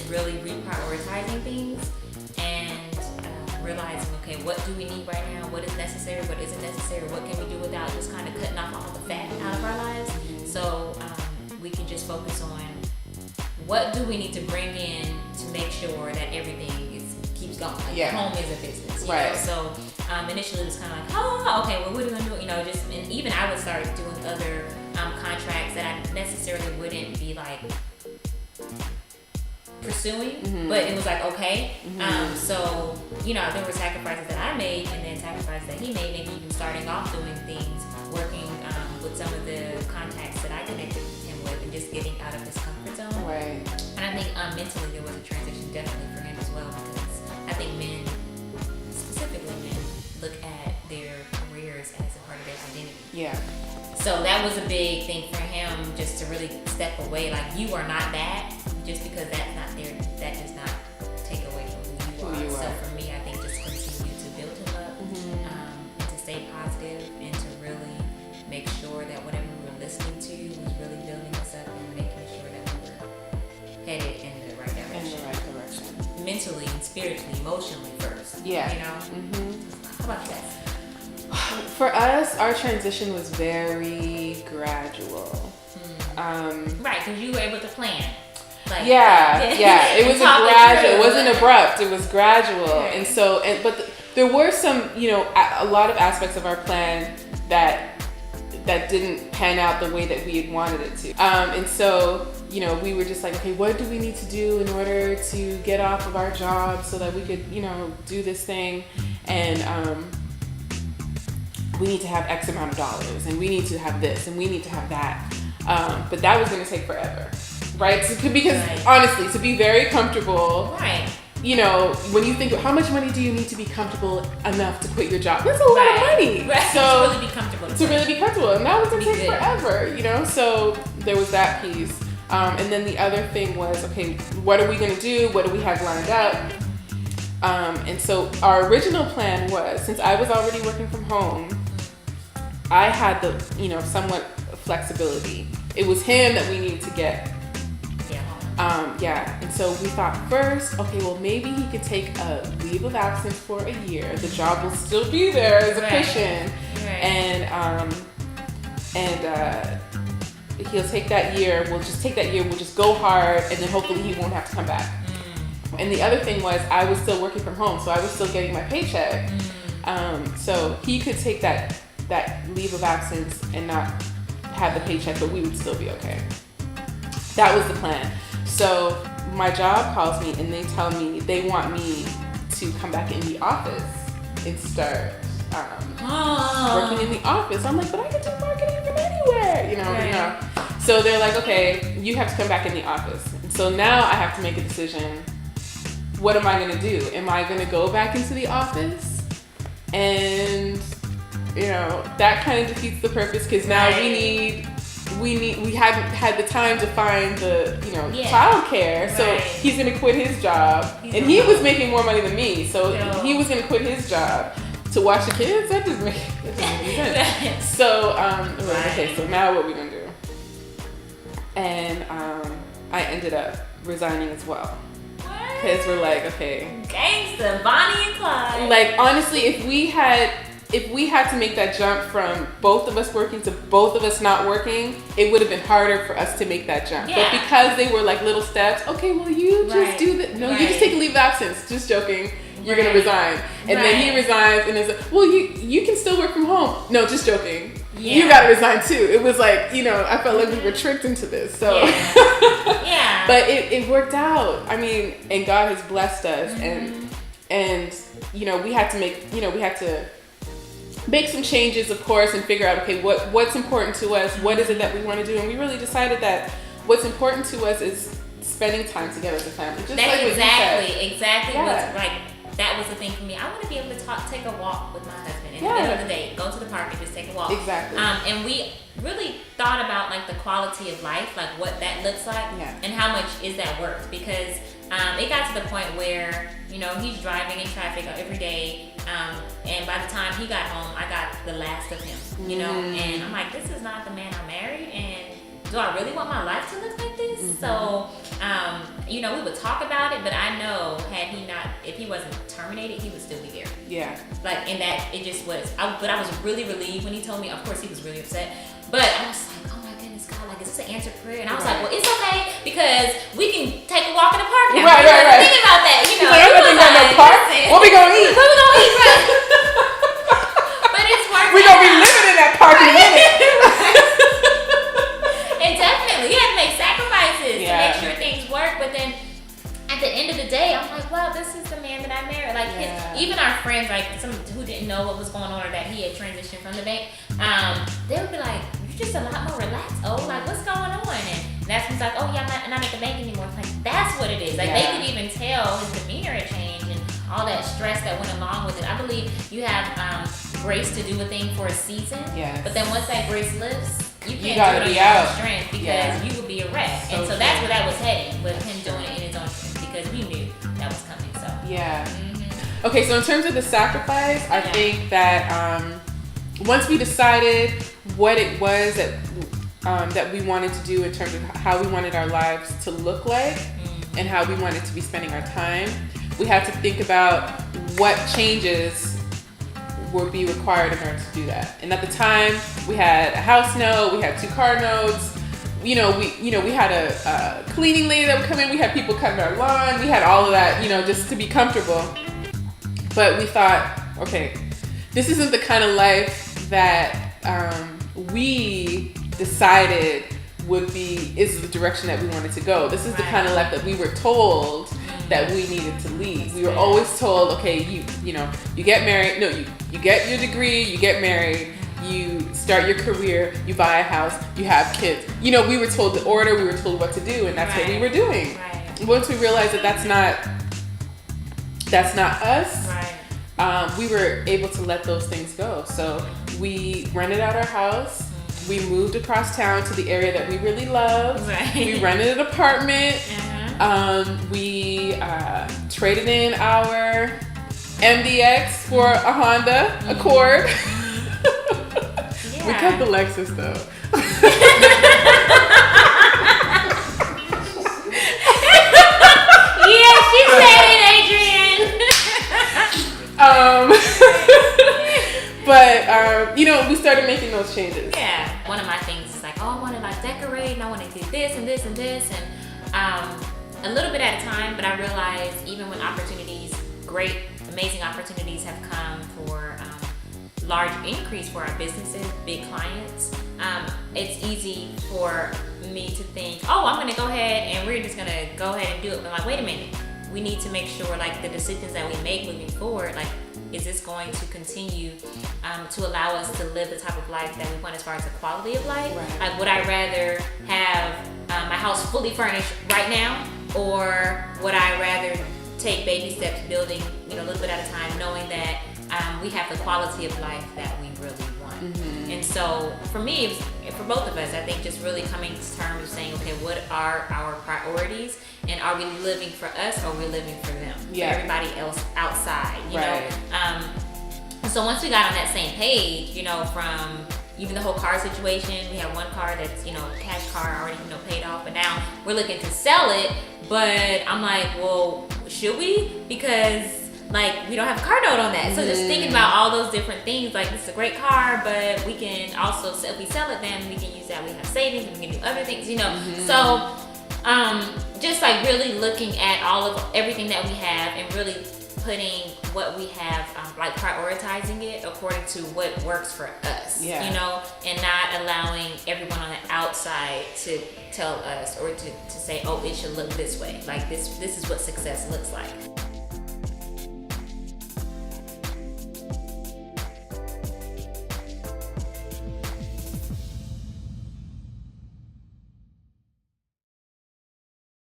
really reprioritizing things and realizing, okay, what do we need right now? What is necessary? What isn't necessary? What can we do without just kind of cutting off all the fat out of our lives? So we can just focus on what do we need to bring in to make sure that everything keeps going. Like, the home is a business, you know? So initially it was kind of like, oh, okay, well, what are we gonna do? You know, just, and even I would start doing other contracts that I necessarily wouldn't be like pursuing, but it was like, okay. So, you know, there were sacrifices that I made and then sacrifices that he made, and even starting off doing things, working with some of the contacts that I connected him with, and just getting out of his comfort zone. Right. And I think mentally there was a transition definitely for him as well, because I think men, specifically men, look at their careers as a part of their identity. Yeah. So that was a big thing for him, just to really step away. Like, you are not that, just because that's not there, that does not take away from who you are. So for me, I think just continue to build him up, and to stay positive, and to really make sure that whatever we were listening to was really building us up and making sure that we were headed in the right direction. Mentally and spiritually, emotionally first. Yeah. You know? How about you guys? For us, our transition was very gradual. Right, because you were able to plan. Like, it was gradual. It wasn't abrupt. It was gradual. Right. And so, but there were some, you know, a lot of aspects of our plan that didn't pan out the way that we had wanted it to. And so, you know, we were just like, okay, what do we need to do in order to get off of our job so that we could, you know, do this thing? And we need to have X amount of dollars, and we need to have this, and we need to have that. But that was going to take forever, right? So, because honestly, to be very comfortable, you know, when you think, how much money do you need to be comfortable enough to quit your job? That's a lot of money. So to really be comfortable. And that was going to take forever, you know? So there was that piece. And then the other thing was, okay, what are we going to do? What do we have lined up? And so our original plan was, since I was already working from home, I had the, you know, somewhat flexibility. It was him that we needed to get. And so we thought first, okay, well, maybe he could take a leave of absence for a year. The job will still be there as a cushion. And he'll take that year. We'll just take that year. We'll just go hard, and then hopefully he won't have to come back. And the other thing was, I was still working from home, so I was still getting my paycheck. So he could take that leave of absence and not have the paycheck, but we would still be okay. That was the plan. So my job calls me and they tell me they want me to come back in the office and start working in the office. I'm like, but I can do marketing from anywhere, you know. So they're like, okay, you have to come back in the office. And so now I have to make a decision. What am I going to do? Am I going to go back into the office? And, you know, that kind of defeats the purpose, because now we haven't had the time to find the, you know, childcare. So he's going to quit his job. And he was making more money than me. So he was going to quit his job to watch the kids. That doesn't make any sense. So, okay, so now what are we going to do? And I ended up resigning as well. Because we're like, okay. Gangsta, Bonnie and Clyde. Like, honestly, if we had to make that jump from both of us working to both of us not working, it would have been harder for us to make that jump. But because they were like little steps, okay, well, you just do that. No, you just take a leave of absence. Just joking. You're going to resign. And then he resigns and is like, well, you can still work from home. No, just joking. You got to resign too. It was like, you know, I felt like we were tricked into this. So, but it worked out. I mean, and God has blessed us, and you know, we had to make some changes, of course, and figure out, okay, what's important to us, what is it that we want to do, and we really decided that what's important to us is spending time together as a family. Just that's like exactly what's like. That was the thing for me. I want to be able to take a walk with my husband in the middle of the day, go to the park and just take a walk. Exactly. And we really thought about like the quality of life, like what that looks like, and how much is that worth? Because it got to the point where, you know, he's driving in traffic every day, and by the time he got home, I got the last of him, you know, and I'm like, this is not the man I married, and do I really want my life to look like this? So, you know, we would talk about it, but I know if he wasn't terminated, he would still be there. Yeah. Like, in that, it just was, but I was really relieved when he told me. Of course, he was really upset, but I was like, oh my goodness, God, like, is this an answered prayer? And I was like, well, it's okay, because we can take a walk in the park now. Right. Think about that, you know. Like, I'm not thinking about no park. What we gonna eat? What we gonna eat, right? But it's working. We gonna be living in that park in a minute. And definitely, you have to make sacrifices to make sure things work. But then at the end of the day, I'm like, wow, this is the man that I married. Like, even our friends, like some who didn't know what was going on or that he had transitioned from the bank, they would be like, you're just a lot more relaxed. Oh, like, what's going on? And that's when he's like, oh yeah, I'm not at the bank anymore. It's like, that's what it is. Like, they could even tell his demeanor had changed and all that stress that went along with it. I believe you have grace to do a thing for a season. Yes. But then once that grace lifts, you can't do it on your own strength, because you will be a wreck. And so that's where that was heading, with him doing it in his own strength, because we knew that was coming. So Okay, so in terms of the sacrifice, I think that once we decided what it was that we wanted to do in terms of how we wanted our lives to look like and how we wanted to be spending our time, we had to think about what changes would be required in order to do that. And at the time, we had a house note, we had 2 car notes. We had a cleaning lady that would come in. We had people cutting our lawn. We had all of that, just to be comfortable. But we thought, okay, this isn't the kind of life that we decided is the direction that we wanted to go. This is the kind of life that we were told that we needed to lead. We were always told, okay, you get married. No, you get your degree, you get married, you start your career, you buy a house, you have kids. We were told the order, we were told what to do, and that's what we were doing. Right. Once we realized that that's not us, we were able to let those things go. So we rented out our house. We moved across town to the area that we really loved. Right. We rented an apartment. We traded in our MDX for a Honda Accord. We kept the Lexus though. Yeah, she said it, Adrian. But we started making those changes. Yeah. One of my things is like, I want to like decorate, and I want to do this and this and this, and a little bit at a time. But I realized even when great, amazing opportunities have come for large increase for our businesses, big clients, it's easy for me to think, I'm going to go ahead and we're just going to go ahead and do it. But like, wait a minute, we need to make sure like the decisions that we make moving forward, like, is this going to continue to allow us to live the type of life that we want as far as the quality of life? Right. Like, would I rather have my house fully furnished right now, or would I rather take baby steps, building a little bit at a time, knowing that we have the quality of life that we really want? Mm-hmm. And so for me, for both of us, I think just really coming to terms of saying, okay, what are our priorities, and are we living for us, or are we living for them, for everybody else outside, you know? So once we got on that same page, from even the whole car situation, we have one car that's, cash car already, paid off, but now we're looking to sell it. But I'm like, well, should we? Because like, we don't have a car note on that. So just thinking about all those different things, like, this is a great car, but we can also, if we sell it, then we can use that. We have savings, and we can do other things, So just like really looking at everything that we have, and really putting what we have, like prioritizing it according to what works for us, and not allowing everyone on the outside to tell us or to say, it should look this way. Like, this is what success looks like.